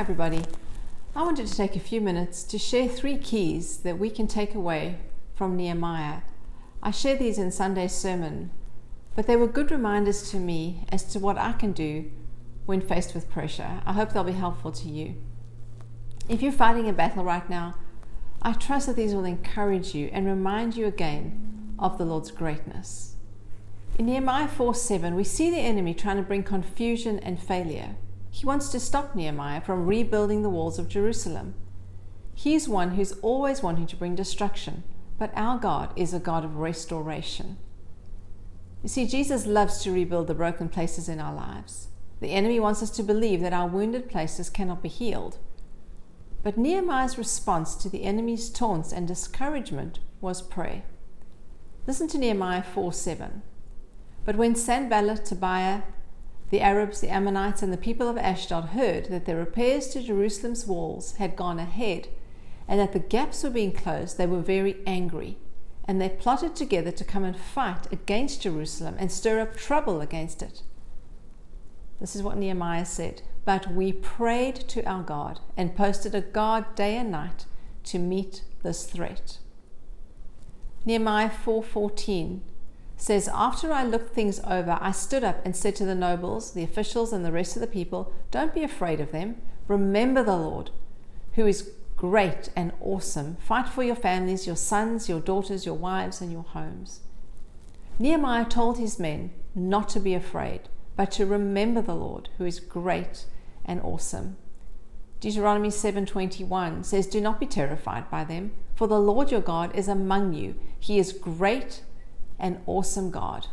everybody. I wanted to take a few minutes to share 3 keys that we can take away from Nehemiah. I shared these in Sunday's sermon, but they were good reminders to me as to what I can do when faced with pressure. I hope they'll be helpful to you. If you're fighting a battle right now, I trust that these will encourage you and remind you again of the Lord's greatness. In Nehemiah 4:7, we see the enemy trying to bring confusion and failure. He wants to stop Nehemiah from rebuilding the walls of Jerusalem. He's one who's always wanting to bring destruction, but our God is a God of restoration. You see, Jesus loves to rebuild the broken places in our lives. The enemy wants us to believe that our wounded places cannot be healed. But Nehemiah's response to the enemy's taunts and discouragement was prayer. Listen to Nehemiah 4:7. But when Sanballat, Tobiah, the Arabs, the Ammonites, and the people of Ashdod heard that the repairs to Jerusalem's walls had gone ahead and that the gaps were being closed, they were very angry, and they plotted together to come and fight against Jerusalem and stir up trouble against it. This is what Nehemiah said. But we prayed to our God and posted a guard day and night to meet this threat. Nehemiah 4:14 says, after I looked things over, I stood up and said to the nobles, the officials, and the rest of the people, don't be afraid of them. Remember the Lord, who is great and awesome. Fight for your families, your sons, your daughters, your wives, and your homes. Nehemiah told his men not to be afraid, but to remember the Lord, who is great and awesome. Deuteronomy 7:21 says, do not be terrified by them, for the Lord your God is among you. He is great and awesome God.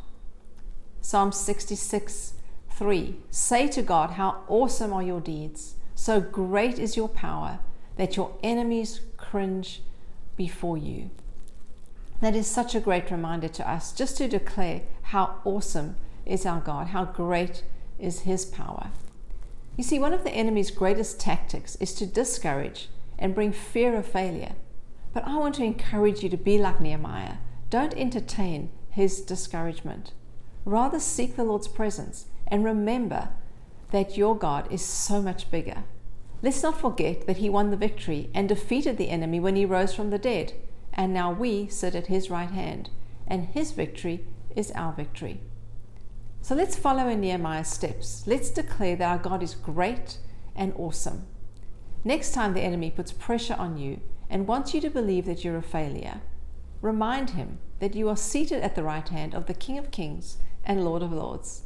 Psalm 66:3, say to God, how awesome are your deeds. So great is your power that your enemies cringe before you. That is such a great reminder to us, just to declare how awesome is our God, how great is his power. You see, one of the enemy's greatest tactics is to discourage and bring fear of failure. But I want to encourage you to be like Nehemiah. Don't entertain his discouragement. Rather seek the Lord's presence and remember that your God is so much bigger. Let's not forget that he won the victory and defeated the enemy when he rose from the dead. And now we sit at his right hand, and his victory is our victory. So let's follow in Nehemiah's steps. Let's declare that our God is great and awesome. Next time the enemy puts pressure on you and wants you to believe that you're a failure, remind him that you are seated at the right hand of the King of Kings and Lord of Lords.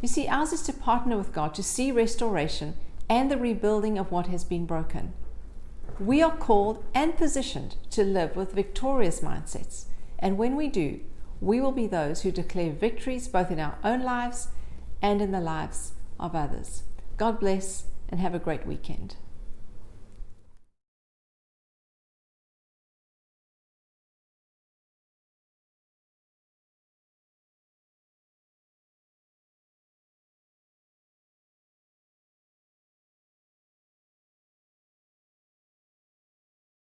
You see, ours is to partner with God to see restoration and the rebuilding of what has been broken. We are called and positioned to live with victorious mindsets, and when we do, we will be those who declare victories both in our own lives and in the lives of others. God bless and have a great weekend.